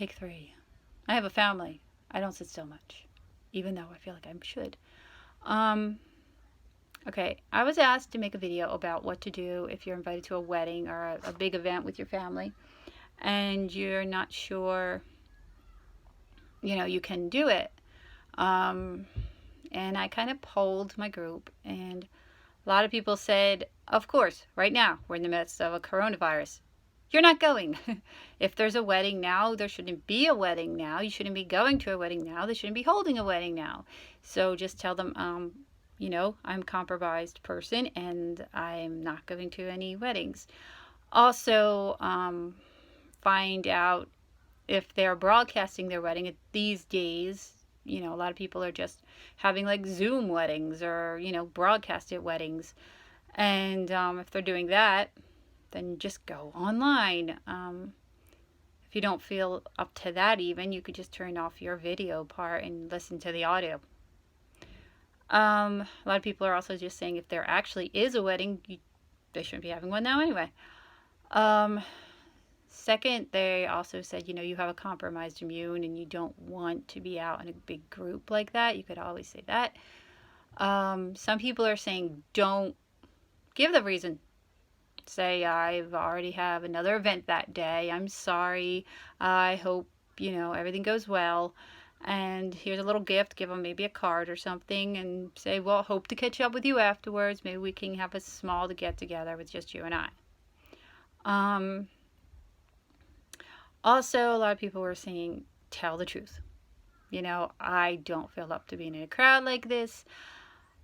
Take 3. I have a family. I don't sit still much, even though I feel like I should. Okay, I was asked to make a video about what to do if you're invited to a wedding or a big event with your family and you're not sure, you can do it. And I kind of polled my group, and a lot of people said, of course, right now, we're in the midst of a coronavirus. You're not going. If there's a wedding now, there shouldn't be a wedding now. You shouldn't be going to a wedding now. They shouldn't be holding a wedding now. So just tell them, I'm a compromised person and I'm not going to any weddings. Also, find out if they're broadcasting their wedding these days. A lot of people are just having like Zoom weddings or, broadcasted weddings. And if they're doing that, then just go online. If you don't feel up to that even, you could just turn off your video part and listen to the audio. A lot of people are also just saying if there actually is a wedding, they shouldn't be having one now anyway. Second, they also said, you have a compromised immune and you don't want to be out in a big group like that. You could always say that. Some people are saying don't give the reason. Say, I've already have another event that day. I'm sorry. I hope, everything goes well. And here's a little gift. Give them maybe a card or something and say, well, hope to catch up with you afterwards. Maybe we can have a small get together with just you and I. Also, a lot of people were saying, tell the truth. I don't feel up to being in a crowd like this.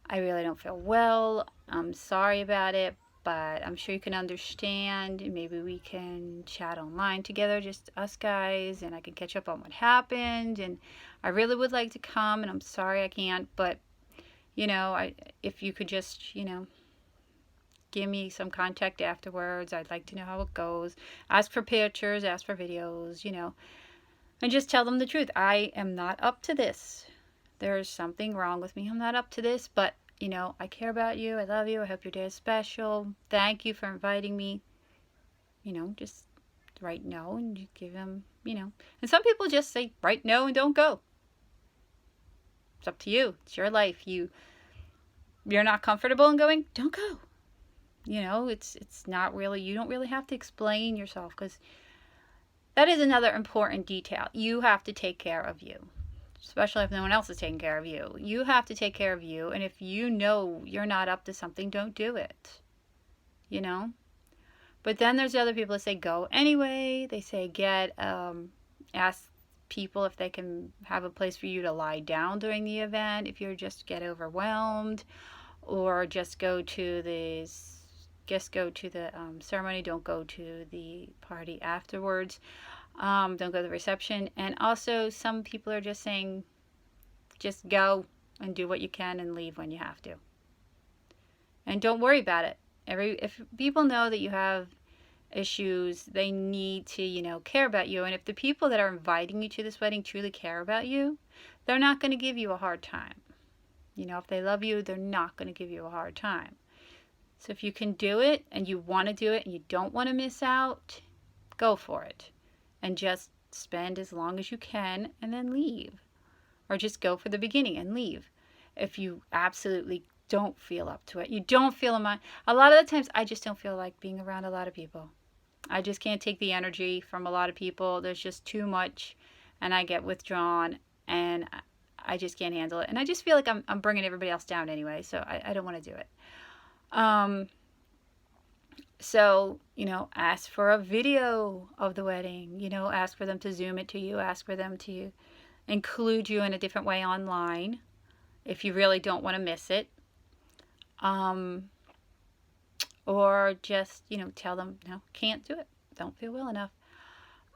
I really don't feel well. I'm sorry about it, but I'm sure you can understand. Maybe we can chat online together, just us guys, and I can catch up on what happened. And I really would like to come, and I'm sorry I can't, but, if you could just, give me some contact afterwards. I'd like to know how it goes. Ask for pictures, ask for videos, and just tell them the truth. I am not up to this. There's something wrong with me. I'm not up to this, but, I care about you. I love you. I hope your day is special. Thank you for inviting me. Just write no and you give them, And some people just say, write no and don't go. It's up to you. It's your life. You're not comfortable in going, don't go. It's not really, you don't really have to explain yourself, because that is another important detail. You have to take care of you, especially if no one else is taking care of you. You have to take care of you, and if you know you're not up to something, don't do it. But then there's other people that say go anyway. They say ask people if they can have a place for you to lie down during the event if you just get overwhelmed, or just go to the ceremony. Don't go to the party afterwards. Don't go to the reception. And also, some people are just saying, just go and do what you can and leave when you have to. And don't worry about it. If people know that you have issues, they need to, care about you. And if the people that are inviting you to this wedding truly care about you, they're not going to give you a hard time. If they love you, they're not going to give you a hard time. So if you can do it and you want to do it and you don't want to miss out, go for it. And just spend as long as you can and then leave. Or just go for the beginning and leave. If you absolutely don't feel up to it, you don't feel a lot of the times I just don't feel like being around a lot of people. I just can't take the energy from a lot of people. There's just too much and I get withdrawn and I just can't handle it. And I just feel like I'm bringing everybody else down anyway, so I don't want to do it. So, ask for a video of the wedding, ask for them to Zoom it to you, ask for them to include you in a different way online if you really don't want to miss it. Or just, tell them, no, can't do it. Don't feel well enough.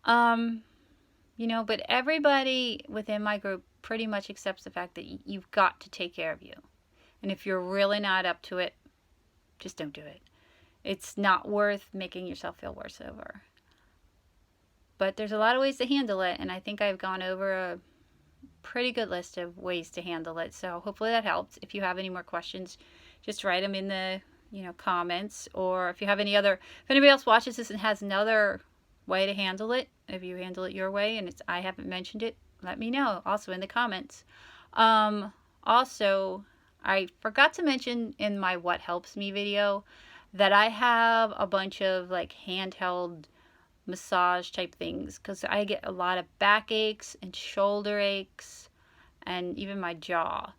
But everybody within my group pretty much accepts the fact that you've got to take care of you. And if you're really not up to it, just don't do it. It's not worth making yourself feel worse over. But there's a lot of ways to handle it, and I think I've gone over a pretty good list of ways to handle it. So hopefully that helps. If you have any more questions, just write them in the comments, or if you have if anybody else watches this and has another way to handle it. If you handle it your way and I haven't mentioned it, let me know. Also in the comments. Also, I forgot to mention in my What Helps Me video that I have a bunch of like handheld massage type things because I get a lot of back aches and shoulder aches and even my jaw.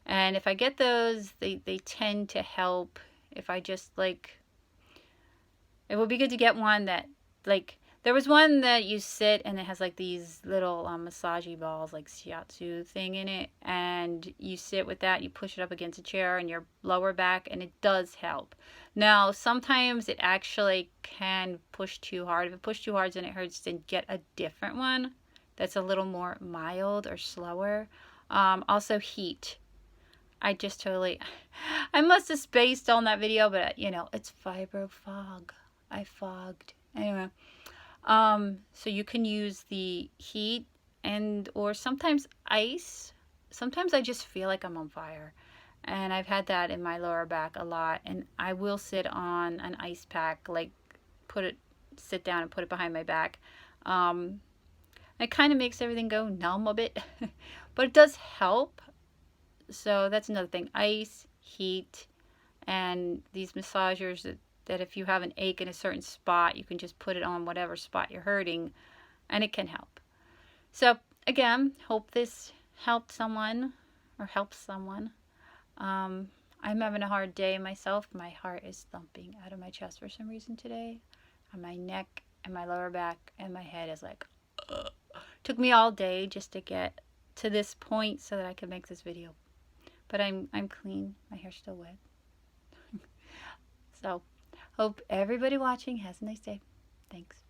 And if I get those, they tend to help if I just like, it would be good to get one that like, there was one that you sit and it has like these little massagey balls, like shiatsu thing in it, and you sit with that, you push it up against a chair and your lower back, and it does help. Now, sometimes it actually can push too hard. If it pushes too hard and it hurts, then get a different one that's a little more mild or slower. Also, heat. I just totally, I must have spaced on that video, but you know, it's fibro fog. I fogged. Anyway. So you can use the heat and or sometimes ice. Sometimes I just feel like I'm on fire. And I've had that in my lower back a lot. And I will sit on an ice pack, like sit down and put it behind my back. It kind of makes everything go numb a bit. But it does help. So that's another thing. Ice, heat, and these massagers that if you have an ache in a certain spot, you can just put it on whatever spot you're hurting, and it can help. So again, hope this helped someone or helps someone. I'm having a hard day myself. My heart is thumping out of my chest for some reason today, and my neck and my lower back and my head is like, ugh. Took me all day just to get to this point so that I could make this video. But I'm clean. My hair's still wet. So hope everybody watching has a nice day. Thanks.